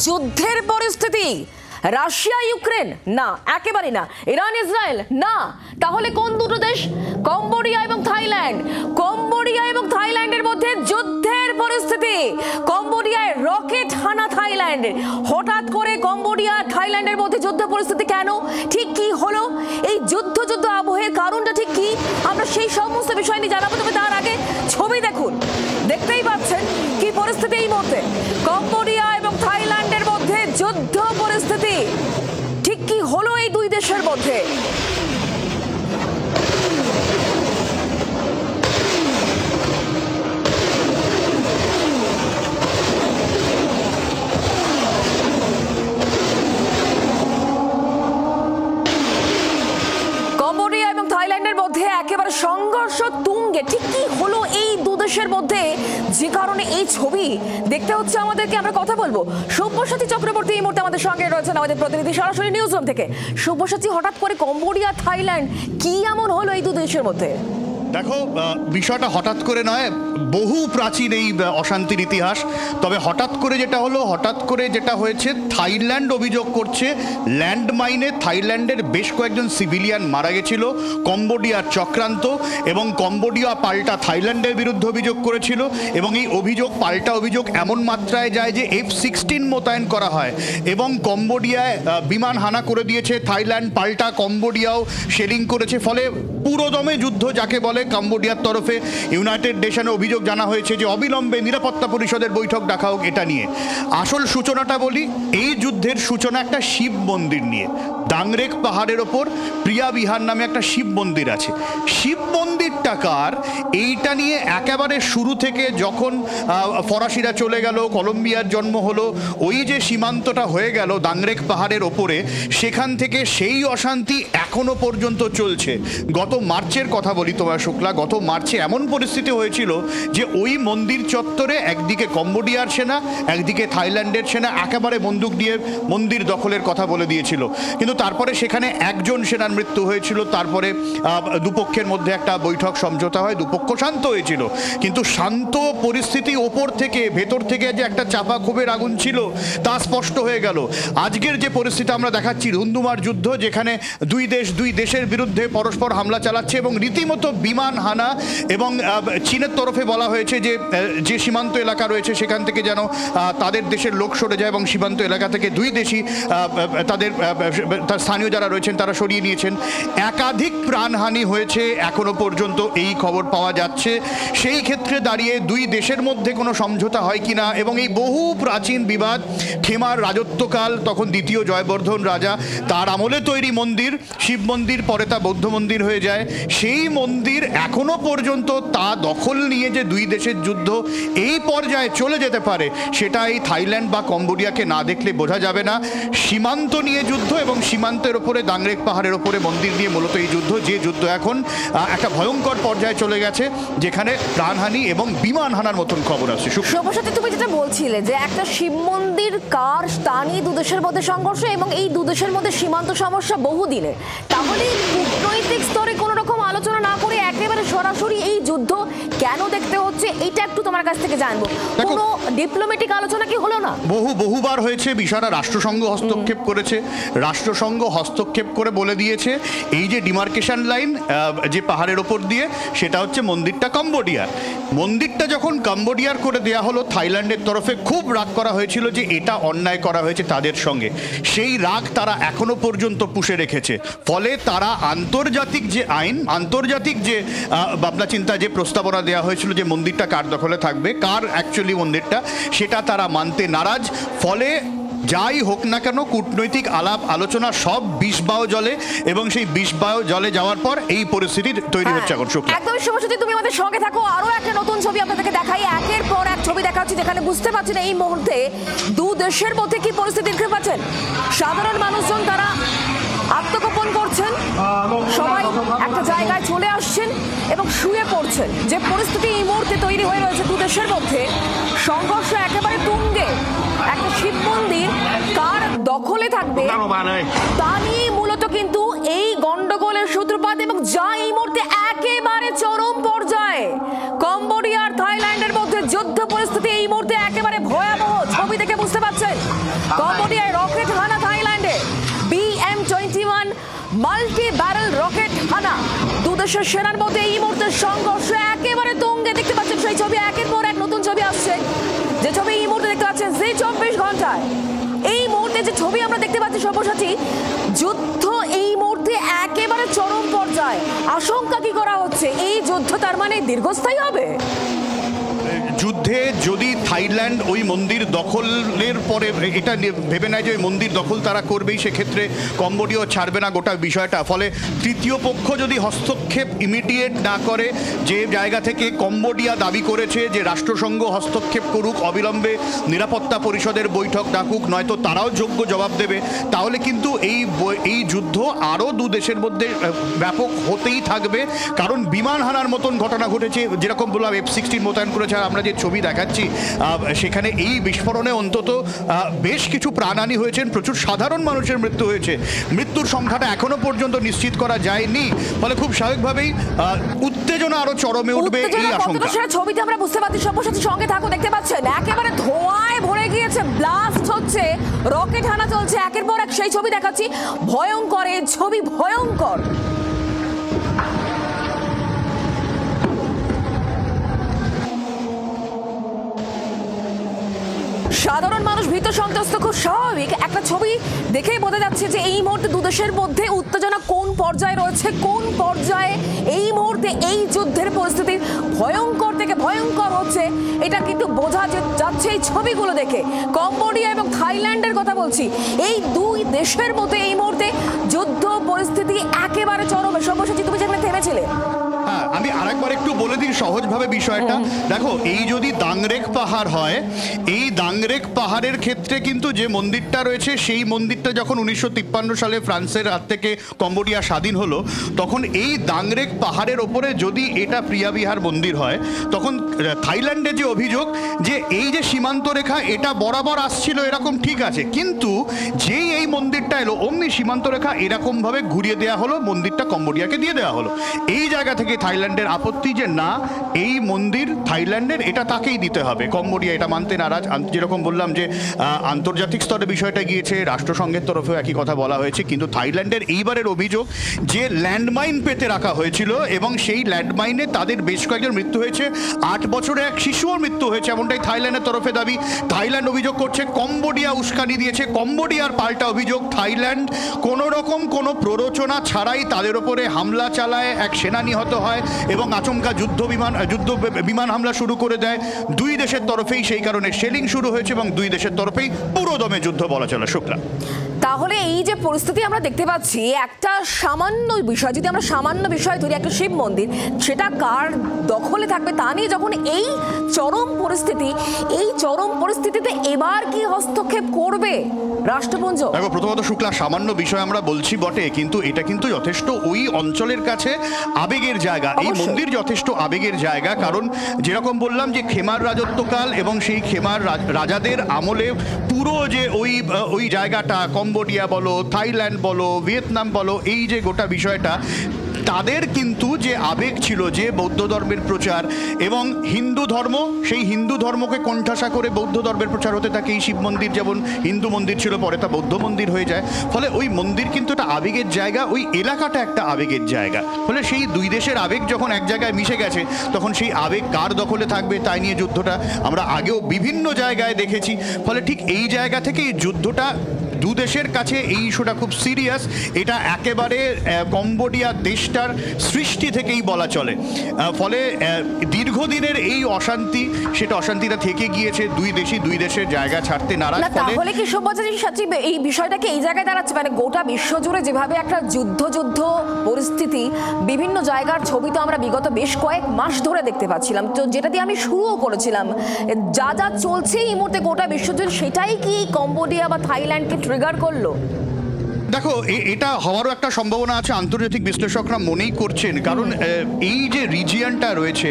যুদ্ধের পরিস্থিতি? Russia Ukraine না, একেবারে না। ইরান ইসরায়েল না, তাহলে কোন দুটো দেশ? কম্বোডিয়া এবং থাইল্যান্ড। কম্বোডিয়া এবং থাইল্যান্ডের মধ্যে যুদ্ধের পরিস্থিতি। কম্বোডিয়ায় রকেট হানা থাইল্যান্ড। হঠাৎ করে কম্বোডিয়া থাইল্যান্ডের মধ্যে যুদ্ধ পরিস্থিতি কেন? ঠিক কি হলো? এই যুদ্ধ আবহের কারণটা ঠিক কি? আমরা সেই সমস্ত বিষয় নিয়ে জানাবো, তবে তার আগে ছবি দেখুন। দেখতেই পাচ্ছেন কি পরিস্থিতি এই মুহূর্তে। কম্বোডিয়া এবং থাইল্যান্ডের মধ্যে যুদ্ধ পরিস্থিতি। ঠিক কি হলো এই দুই দেশের মধ্যে? কম্বোডিয়া এবং থাইল্যান্ডের মধ্যে একেবারে সংঘর্ষ তুঙ্গে। ঠিক কি হলো এই দু দেশের মধ্যে, যে কারণে এই ছবি দেখতে হচ্ছে আমাদেরকে? আমরা কথা বলবো সব্যসাচী চক্রবর্তী এই মুহূর্তে আমাদের সঙ্গে রয়েছেন, আমাদের প্রতিনিধি সরাসরি নিউজ রুম থেকে। সব্যসাচী, হঠাৎ করে কম্বোডিয়া থাইল্যান্ড কি এমন হলো এই দু দেশের মধ্যে? দেখো, বিষয়টা হঠাৎ করে নয়, বহু প্রাচীন এই অশান্তির ইতিহাস। তবে হঠাৎ করে যেটা হয়েছে, থাইল্যান্ড অভিযোগ করছে ল্যান্ডমাইনে থাইল্যান্ডের বেশ কয়েকজন সিভিলিয়ান মারা গেছিল। কম্বোডিয়ার চক্রান্ত, এবং কম্বোডিয়া পাল্টা থাইল্যান্ডের বিরুদ্ধে অভিযোগ করেছিল। এবং এই পাল্টা অভিযোগ এমন মাত্রায় যায় যে F-16 মোতায়েন করা হয় এবং কম্বোডিয়ায় বিমান হানা করে দিয়েছে থাইল্যান্ড। পাল্টা কম্বোডিয়াও শেলিং করেছে। ফলে পুরোদমে যুদ্ধ যাকে বলে। কম্বোডিয়ার তরফে ইউনাইটেড নেশনে অভিযোগ জানা হয়েছে যে অবিলম্বে নিরাপত্তা পরিষদের বৈঠক ডাকা হোক। এটা নিয়ে আসল সূচনাটা বলি। এই যুদ্ধের সূচনা একটা শিব মন্দির নিয়ে। দাংরেক পাহাড়ের ওপর প্রিয়া বিহার নামে একটা শিব মন্দির আছে। শিব মন্দিরটা কার, এইটা নিয়ে একেবারে শুরু থেকে যখন ফরাসিরা চলে গেল, কলম্বিয়ার জন্ম হলো, ওই যে সীমান্তটা হয়ে গেল দাংরেক পাহাড়ের ওপরে, সেখান থেকে সেই অশান্তি এখনো পর্যন্ত চলছে। গত মার্চের কথা বলি তোমার শুক্লা, গত মার্চে এমন পরিস্থিতি হয়েছিল যে ওই মন্দির চত্বরে একদিকে কম্বোডিয়ার সেনা, একদিকে থাইল্যান্ডের সেনা একেবারে বন্দুক দিয়ে মন্দির দখলের কথা বলে দিয়েছিল। কিন্তু তারপরে সেখানে একজন সেনার মৃত্যু হয়েছিল। তারপরে দুপক্ষের মধ্যে একটা বৈঠক সমঝোতা হয়, দুপক্ষ শান্ত হয়েছিল। কিন্তু শান্ত পরিস্থিতি ওপর থেকে ভেতর থেকে যে একটা চাপা ক্ষোভের আগুন ছিল তা স্পষ্ট হয়ে গেল। আজকের যে পরিস্থিতি আমরা দেখাচ্ছি, ধুন্ধুমার যুদ্ধ, যেখানে দুই দেশের বিরুদ্ধে পরস্পর হামলা চালাচ্ছে এবং রীতিমতো বিমান হানা। এবং চীনের তরফে বলা হয়েছে যে সীমান্ত এলাকা রয়েছে সেখান থেকে যেন তাদের দেশের লোক সরে যায়, এবং সীমান্ত এলাকা থেকে দুই দেশই তার স্থানীয় যারা রয়েছেন তারা সরিয়ে নিয়েছেন। একাধিক প্রাণহানি হয়েছে এখনো পর্যন্ত এই খবর পাওয়া যাচ্ছে। সেই ক্ষেত্রে দাঁড়িয়ে দুই দেশের মধ্যে কোনো সমঝোতা হয় কিনা, এবং এই বহু প্রাচীন বিবাদ, খেমার রাজত্বকাল, তখন দ্বিতীয় জয়বর্ধন রাজা, তার আমলে তৈরি মন্দির, শিব মন্দির, পরে তা বৌদ্ধ মন্দির হয়ে যায়। সেই মন্দির এখনো পর্যন্ত তা দখল নিয়ে যে দুই দেশের যুদ্ধ এই পর্যায়ে চলে যেতে পারে, সেটা এই থাইল্যান্ড বা কম্বোডিয়াকে না দেখলে বোঝা যাবে না। সীমান্ত নিয়ে যুদ্ধ, এবং সীমান্তের ওপরে দাংরেক পাহাড়ের ওপরে মন্দির নিয়ে মূলত এই যুদ্ধ, যে যুদ্ধ এখন একটা ভয়ঙ্কর পর্যায়ে চলে গেছে, যেখানে প্রাণহানি এবং বিমান হানার মতন খবর আসছে। সব্যসাচী, তুমি যেটা বলছিলে যে একটা শিব মন্দির কার, তা নিয়ে দু দেশের মধ্যে সংঘর্ষ, এবং এই দু দেশের মধ্যে সীমান্ত সমস্যা বহুদিনের। তাহলে কূটনৈতিক স্তরে কোনো রকম আলোচনা না করে একেবারে সরাসরি এই যুদ্ধ কেন দেখতে হচ্ছে, এটা একটু তোমার কাছ থেকে জানবো। কোনো ডিপ্লোম্যাটিক আলোচনা কি হলো না? বহুবার হয়েছে। বিষয়টা রাষ্ট্রসংঘ হস্তক্ষেপ করেছে। রাষ্ট্রসংঘ হস্তক্ষেপ করে বলে দিয়েছে এই যে ডিমার্কেশন লাইন যে পাহাড়ের ওপর দিয়ে, সেটা হচ্ছে মন্দিরটা কম্বোডিয়ার। মন্দিরটা যখন কম্বোডিয়ার করে দেয়া হলো, থাইল্যান্ডের তরফে খুব রাগ করা হয়েছিল যে এটা অন্যায় করা হয়েছে তাদের সঙ্গে। সেই রাগ তারা এখনো পর্যন্ত পুষে রেখেছে। ফলে তারা আন্তর্জাতিক যে আইন, আন্তর্জাতিক যে ভাবনা চিন্তা, যে প্রস্তাবনা দেওয়া হয়েছিল যে মন্দিরটা কার দখলে থাকবে, কার অ্যাকচুয়ালি মন্দিরটা, সেটা তারা মানতে নারাজ। ফলে যাই হোক না কেন, কূটনৈতিক আলাপ আলোচনা সব বিষবাও জলে, এবং সেই বিষবাও জলে যাওয়ার পর এই পরিস্থিতি তৈরি হচ্ছে এখন। একদম সব্যসাচী, তুমি আমাদের সঙ্গে থাকো। আরো একটা নতুন ছবি আপনাদেরকে দেখাই। একের পর এক ছবি দেখাচ্ছি, যেখানে বুঝতে পারছেন এই মুহূর্তে দু দেশের মধ্যে কি পরিস্থিতি দেখতে পাচ্ছেন। সাধারণ মানুষজন তারা আত্মগোপন করছেন, সবাই একটা জায়গায় চলে আসছেন এবং শুয়ে পড়ছেন। যে পরিস্থিতি এই মুহূর্তে তৈরি হয়ে রয়েছে দু দেশের মধ্যে, সংঘর্ষ একেবারে তুঙ্গে। একটা শিব মন্দির কার দখলে থাকবে তা নিয়ে মূলত কিন্তু এই গন্ডগোলের সূত্রপাত, এবং যা এই মুহূর্তে একেবারে চরম পর্যায়ে। কম্বোডিয়া আর থাইল্যান্ডের মধ্যে যুদ্ধ পরিস্থিতি এই মুহূর্তে একেবারে ভয়াবহ। ছবি দেখে বুঝতে পারছেন কম্বোডিয়ায় রকেট হানা থাইল্যান্ডে, BM-21 মাল্টি ব্যারেল রকেট হানা। দু দেশের সেনার মধ্যে এই মুহূর্তে সংঘর্ষ একেবারে তুঙ্গে। দেখতে পাচ্ছেন সেই ছবি, একের পর এক নতুন ছবি আসছে। যে ছবি এই মুহূর্তে দেখতে পাচ্ছেন জি 24 ঘন্টায়, এই মুহূর্তে যে ছবি আমরা দেখতে পাচ্ছি সব্যসাচী, যুদ্ধ এই মুহূর্তে একেবারে চরম পর্যায়ে। আশঙ্কা কি করা হচ্ছে, এই যুদ্ধ তার মানে দীর্ঘস্থায়ী হবে? যুদ্ধে যদি থাইল্যান্ড ওই মন্দির দখলের পরে এটা ভেবে নেয় যে ওই মন্দির দখল তারা করবেই, সেক্ষেত্রে কম্বোডিয়া ছাড়বে না গোটা বিষয়টা। ফলে তৃতীয় পক্ষ যদি হস্তক্ষেপ ইমিডিয়েট না করে, যে জায়গা থেকে কম্বোডিয়া দাবি করেছে যে রাষ্ট্রসংঘ হস্তক্ষেপ করুক, অবিলম্বে নিরাপত্তা পরিষদের বৈঠক ডাকুক, নয়তো তারাও যোগ্য জবাব দেবে, তাহলে কিন্তু এই যুদ্ধ আরও দু দেশের মধ্যে ব্যাপক হতেই থাকবে। কারণ বিমান হানার মতন ঘটনা ঘটেছে, যেরকম বললাম F-16 মোতায়েন করেছে। আমরা যে ছবি দেখাচ্ছি সেখানে এই বিস্ফোরণে অন্তত বেশ কিছু প্রাণহানি হয়েছেন, প্রচুর সাধারণ মানুষের মৃত্যু হয়েছে। মৃত্যুর সংখ্যাটা এখনো পর্যন্ত নিশ্চিত করা যায়নি। ফলে খুব স্বাভাবিকভাবেই উত্তেজনা আরো চরমে উঠবে এই আশঙ্কা। ছবিতে আমরা বুঝতে পারছি, সব্যসাচী সঙ্গে থাকো, দেখতে পাচ্ছেন একেবারে ধোঁয়ায় ভরে গিয়েছে, ব্লাস্ট হচ্ছে, রকেট হানা চলছে একের পর এক। সেই ছবি দেখাচ্ছি, ভয়ঙ্কর এই ছবি, ভয়ঙ্কর। সাধারণ মানুষ ভীত সন্ত্রস্ত, খুব স্বাভাবিক। একটা ছবি দেখেই বোঝা যাচ্ছে যে এই মুহূর্তে দু দেশের মধ্যে উত্তেজনা কোন পর্যায়ে রয়েছে, কোন পর্যায়ে এই মুহূর্তে এই যুদ্ধের পরিস্থিতি ভয়ঙ্কর থেকে ভয়ঙ্কর হচ্ছে, এটা কিন্তু বোঝা যাচ্ছে এই ছবিগুলো দেখে। কম্বোডিয়া এবং থাইল্যান্ডের কথা বলছি, এই দুই দেশের মধ্যে এই মুহূর্তে যুদ্ধ পরিস্থিতি একেবারে চরমে। সব্যসাচী, তুমি যেখানে থেমেছিলে। হ্যাঁ, আমি আরেকবার একটু বলে দিই সহজভাবে বিষয়টা। দেখো, এই যদি দাংরেক পাহাড় হয়, এই দাংরেক পাহাড়ের ক্ষেত্রে কিন্তু যে মন্দিরটা রয়েছে, সেই মন্দিরটা যখন 1953 সালে ফ্রান্সের হাত থেকে কম্বোডিয়া স্বাধীন হলো, তখন এই দাংরেক পাহাড়ের ওপরে যদি এটা প্রিয়া বিহার মন্দির হয়, তখন থাইল্যান্ডের যে অভিযোগ যে এই যে সীমান্ত রেখা এটা বরাবর আসছিল এরকম, ঠিক আছে, কিন্তু যেই এই মন্দিরটা এলো অমনি সীমান্ত রেখা এরকমভাবে ঘুরিয়ে দেওয়া হলো, মন্দিরটা কম্বোডিয়াকে দিয়ে দেওয়া হলো। এই জায়গা থেকে থাইল্যান্ডের আপত্তি যে না, এই মন্দির থাইল্যান্ডের, এটা তাকেই দিতে হবে। কম্বোডিয়া এটা মানতে নারাজ। যেরকম বললাম যে আন্তর্জাতিক স্তরে বিষয়টা গিয়েছে, রাষ্ট্রসংঘের তরফেও একই কথা বলা হয়েছে, কিন্তু থাইল্যান্ডের এইবারের অভিযোগ যে ল্যান্ডমাইন পেতে রাখা হয়েছিল এবং সেই ল্যান্ডমাইনে তাদের বেশ কয়েকজন মৃত্যু হয়েছে, 8 বছরে এক শিশুও মৃত্যু হয়েছে, এমনটাই থাইল্যান্ডের তরফে দাবি। থাইল্যান্ড অভিযোগ করছে কম্বোডিয়া উস্কানি দিয়েছে। কম্বোডিয়ার পাল্টা অভিযোগ, থাইল্যান্ড কোনো রকম কোনো প্ররোচনা ছাড়াই তাদের ওপরে হামলা চালায়, এক সেনা নিহত হয় এবং আচমকা যুদ্ধ বিমান হামলা শুরু করে দেয়। দুই দেশের তরফেই সেই কারণে শেলিং শুরু হয়েছে এবং দুই দেশের তরফেই পুরোদমে যুদ্ধ বলা চলে। শুক্লা, তাহলে এই যে পরিস্থিতি আমরা দেখতে পাচ্ছি, একটা সামান্য বিষয়, যদি আমরা সামান্য বিষয় ধরি, একটা শিব মন্দির, সেটা কার দখলে থাকবে তা নিয়ে যখন এই চরম পরিস্থিতি, এই চরম পরিস্থিতিতে এবার কি হস্তক্ষেপ করবে রাষ্ট্রপুঞ্জ? দেখো, প্রথমত শুক্লা, সামান্য বিষয় আমরা বলছি বটে, কিন্তু এটা কিন্তু যথেষ্ট ওই অঞ্চলের কাছে আবেগের জায়গা। এই মন্দির যথেষ্ট আবেগের জায়গা, কারণ যেরকম বললাম যে খেমার রাজত্বকাল এবং সেই খেমার রাজাদের আমলে পুরো যে ওই জায়গাটা, কম্বোডিয়া বলো, থাইল্যান্ড বলো, ভিয়েতনাম বলো, এই যে গোটা বিষয়টা, তাদের কিন্তু যে আবেগ ছিল, যে বৌদ্ধ ধর্মের প্রচার এবং হিন্দু ধর্ম, সেই হিন্দু ধর্মকে কোণঠাসা করে বৌদ্ধ ধর্মের প্রচার হতে থাকে। এই শিব মন্দির যেমন হিন্দু মন্দির ছিল, পরে তা বৌদ্ধ মন্দির হয়ে যায়। ফলে ওই মন্দির কিন্তু একটা আবেগের জায়গা, ওই এলাকাটা একটা আবেগের জায়গা। ফলে সেই দুই দেশের আবেগ যখন এক জায়গায় মিশে গেছে, তখন সেই আবেগ কার দখলে থাকবে তাই নিয়ে যুদ্ধটা আমরা আগেও বিভিন্ন জায়গায় দেখেছি। ফলে ঠিক এই জায়গা থেকে এই যুদ্ধটা দু দেশের কাছে, এই ইস্যুটা খুব সিরিয়াস। এটা একেবারে কম্বোডিয়া দেশটার সৃষ্টি থেকেই বলা চলে। ফলে দীর্ঘদিনের এই অশান্তি, সেটা অশান্তিটা থেকে গিয়েছে, দুই দেশের জায়গা ছাড়তে নারাজ। তাহলে কি সব্যসাচী এই বিষয়টাকে এই জায়গায় দাঁড়াচ্ছে, মানে গোটা বিশ্ব জুড়ে যেভাবে একটা যুদ্ধ পরিস্থিতি, বিভিন্ন জায়গার ছবি তো আমরা বিগত বেশ কয়েক মাস ধরে দেখতে পাচ্ছিলাম, তো যেটা দিয়ে আমি শুরুও করেছিলাম, যা যা চলছে এই মুহূর্তে গোটা বিশ্ব জুড়ে, সেটাই কি কম্বোডিয়া বা থাইল্যান্ডকে ট্রিগার করলো? দেখো, এটা হওয়ারও একটা সম্ভাবনা আছে, আন্তর্জাতিক বিশ্লেষকরা মনেই করছেন। কারণ এই যে রিজিয়নটা রয়েছে,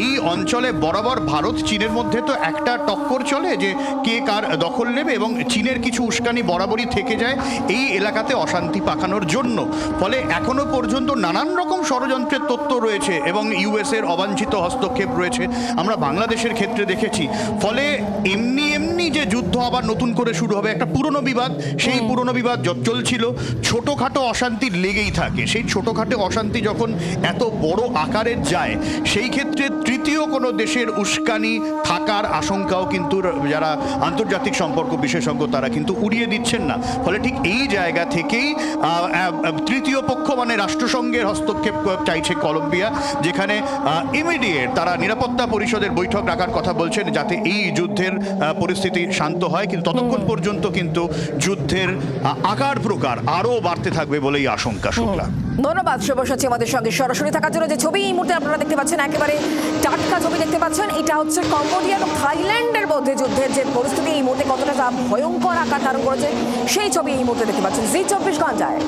এই অঞ্চলে বরাবর ভারত চীনের মধ্যে তো একটা টক্কর চলে যে কে কার দখল নেবে, এবং চীনের কিছু উস্কানি বরাবরই থেকে যায় এই এলাকাতে অশান্তি পাকানোর জন্য। ফলে এখনো পর্যন্ত নানান রকম ষড়যন্ত্রের তথ্য রয়েছে এবং ইউএস এর অবাঞ্ছিত হস্তক্ষেপ রয়েছে, আমরা বাংলাদেশের ক্ষেত্রে দেখেছি। ফলে এমনি এমনই যে যুদ্ধ আবার নতুন করে শুরু হবে, একটা পুরনো বিবাদ, সেই পুরনো বিবাদ চলছিল, ছোটোখাটো অশান্তি লেগেই থাকে। সেই ছোটোখাটো অশান্তি যখন এত বড় আকারের যায়, সেই ক্ষেত্রে তৃতীয় কোনো দেশের উস্কানি থাকার আশঙ্কাও কিন্তু যারা আন্তর্জাতিক সম্পর্ক বিশেষজ্ঞ তারা কিন্তু উড়িয়ে দিচ্ছেন না। ফলে ঠিক এই জায়গা থেকেই তৃতীয় পক্ষ মানে রাষ্ট্রসংঘের হস্তক্ষেপ চাইছে কলম্বিয়া, যেখানে ইমিডিয়েট তারা নিরাপত্তা পরিষদের বৈঠক রাখার কথা বলছেন যাতে এই যুদ্ধের পরিস্থিতি শান্ত হয়। কিন্তু ততক্ষণ পর্যন্ত কিন্তু যুদ্ধের আকার প্রকার আরও বাড়তে থাকবে বলেই আশঙ্কা। শুক্লা, ধন্যবাদ শুভসচী আমাদের সঙ্গে সরাসরি থাকার জন্য। যে ছবি এই মুহূর্তে আপনারা দেখতে পাচ্ছেন, একেবারে টাটকা ছবি দেখতে পাচ্ছেন, এটা হচ্ছে কম্বোডিয়া এবং থাইল্যান্ডের মধ্যে যুদ্ধের যে পরিস্থিতি এই মুহূর্তে কতটা ভয়ঙ্কর আকার ধারণ করেছে সেই ছবি এই মুহূর্তে দেখতে পাচ্ছেন জি 24 ঘন্টায়।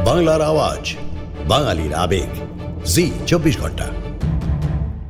বাংলার আওয়াজ, বাঙালির আবেগ, জি 24 ঘন্টা।